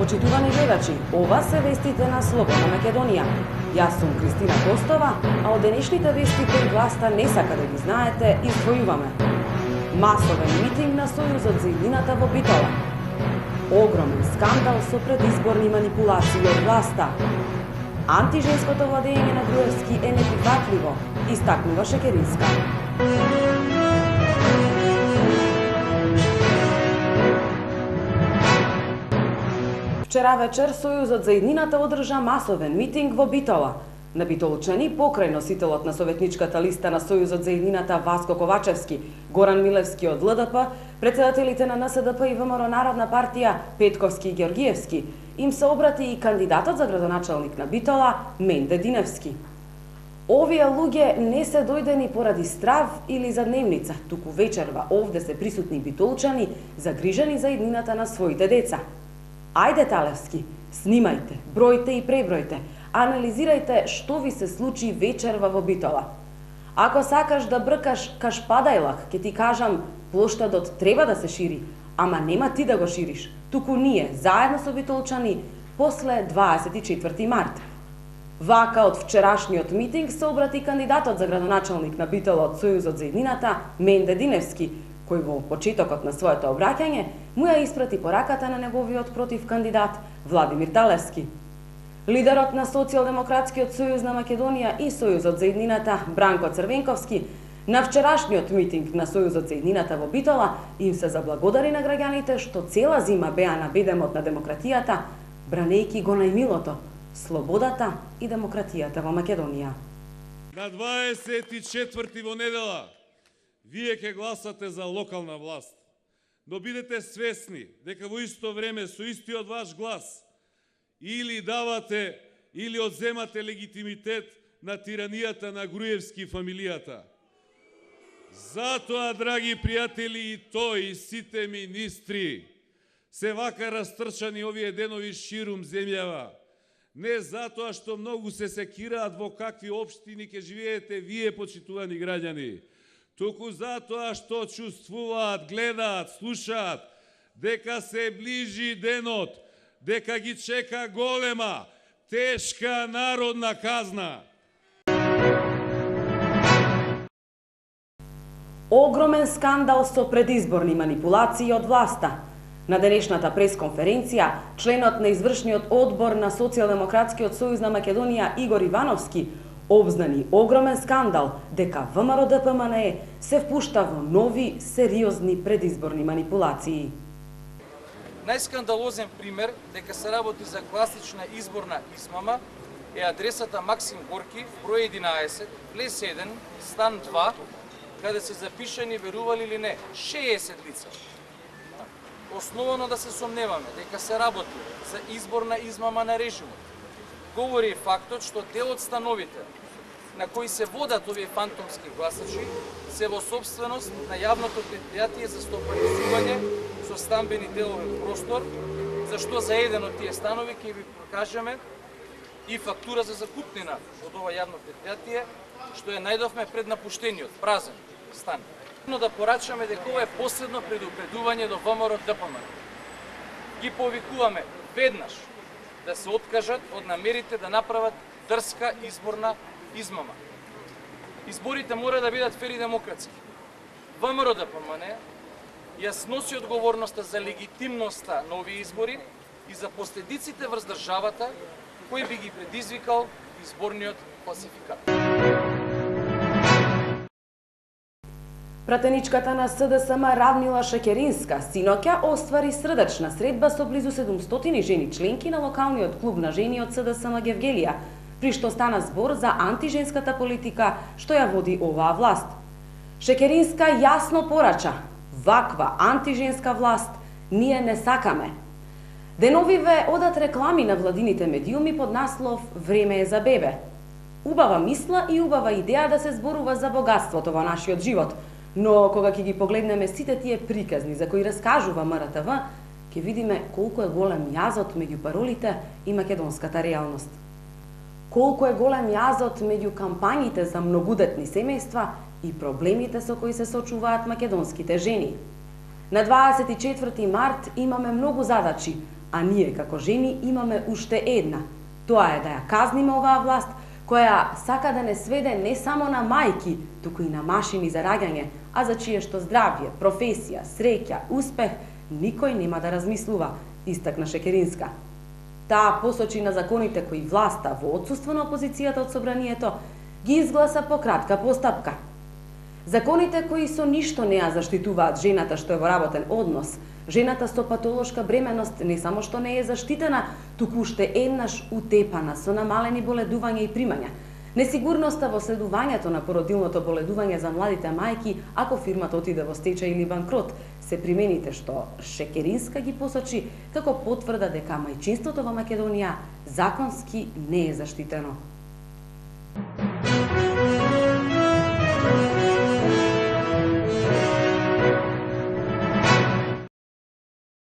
Почитувани гледачи, ова се вестите на Слободна Македонија. Јас сум Кристина Костова, а од денешните вести кои власта не сака да ги знаете, издвојуваме. Масовен митинг на Сојузот за иднината во Битола. Огромен скандал со предизборни манипулации од власта. Антиженското владење на Груевски е неприфатливо, истакнува Шекеринска. Вчера вечер Сојузот за иднината одржа масовен митинг во Битола. На битолчани покрај носителот на советничката листа на Сојузот за иднината Васко Ковачевски, Горан Милевски од ЛДП, председателите на НСДП и ВМРО Народна партија Петковски и Георгиевски, им се обрати и кандидатот за градоначалник на Битола Менде Диневски. Овие луѓе не се дојдени поради страв или за дневница, туку вечерва овде се присутни битолчани загрижени за иднината на своите деца. Ајде Талевски, снимајте, бројте и пребројте, анализирајте што ви се случи вечерва во Битола. Ако сакаш да бркаш кашпадајлак, ќе ти кажам, плоштадот треба да се шири, ама нема ти да го шириш, туку ние, заедно со битолчани, после 24 март. Вака од вчерашниот митинг се обрати кандидатот за градоначалник на Битола од Сојузот за иднината Менде Диневски, кој во почетокот на своето обраќање му ја испрати пораката на неговиот против кандидат Владимир Талевски. Лидерот на Социјалдемократскиот сојуз на Македонија и Сојузот за иднината Бранко Црвенковски на вчерашниот митинг на Сојузот за иднината во Битола им се заблагодари на граѓаните што цела зима беа на бедемот на демократијата, бранејќи го најмилото, слободата и демократијата во Македонија. На 24 во недела вие ќе гласате за локална власт, но бидете свесни дека во исто време со истиот ваш глас или давате или одземате легитимитет на тиранијата на Груевски и фамилијата. Затоа, драги пријатели, и тој и сите министри се вака растрчани овие денови ширум земјава. Не затоа што многу се секираат во какви општини ќе живеете вие, почитувани граѓани, туку затоа што чувствуваат, гледаат, слушаат дека се ближи денот, дека ги чека голема, тешка народна казна. Огромен скандал со предизборни манипулации од власта. На денешната пресконференција, членот на извршниот одбор на Социјалдемократскиот сојуз на Македонија Игор Ивановски обзнани огромен скандал дека ВМРО-ДПМНЕ се впушта во нови, сериозни предизборни манипулации. Најскандалозен пример дека се работи за класична изборна измама е адресата Максим Горки, број 11, плес 1, стан 2, каде се запишани, верували или не, 60 лица. Основано да се сомневаме дека се работи за изборна измама на режимот. Говори фактот што дел од становите на кои се водат овие фантомски гласачи се во собственост на јавното предпријатие за стопанизување со стамбени деловен простор, за што за еден од тие станови ќе ви покажеме и фактура за закупнина од ова јавно предпријатие, што ја најдовме пред напуштениот, празен стан. Но да порачаме дека ова е последно предупредување до ВМРО-ДПМНЕ. Ги повикуваме веднаш да се откажат од намерите да направат дрска изборна измама. Изборите мора да бидат фер и демократски. ВМРО-ДПМНЕ ја сноси одговорноста за легитимноста на овие избори и за последиците врз државата кој би ги предизвикал изборниот фалсификат. Пратеничката на СДСМ Равнила Шекеринска синоќа оствари срдечна средба со близу 700 жени членки на локалниот клуб на жени од СДСМ Гевгелија, при што стана збор за антиженската политика што ја води оваа власт. Шекеринска јасно порача: ваква антиженска власт ние не сакаме. Деновиве одат реклами на владините медиуми под наслов "Време е за бебе". Убава мисла и убава идеја да се зборува за богатството во нашиот живот, но кога ќе ги погледнеме сите тие приказни за кои раскажува МРТВ, ќе видиме колку е голем јазот меѓу паролите и македонската реалност. Колку е голем јазот меѓу кампањите за многудетни семејства и проблемите со кои се сочуваат македонските жени. На 24 март имаме многу задачи, А ние како жени имаме уште една. Тоа е да ја казниме оваа власт, која сака да не сведе не само на мајки, туку и на машини за раѓање, а за чие што здравје, професија, среќа, успех, никој нема да размислува, истакна Шекеринска. Таа посочи на законите кои власта во отсуство на опозицијата од собранието ги изгласа по кратка постапка. Законите кои со ништо не ја заштитуваат жената што е во работен однос, жената со патолошка бременост не само што не е заштитена, туку уште еднаш утепана со намалени боледувања и примања. Несигурноста во следувањето на породилното боледување за младите мајки ако фирмата отиде во стечај или банкрот, се примените што Шекеринска ги посочи како потврда дека мајчинството во Македонија законски не е заштитено.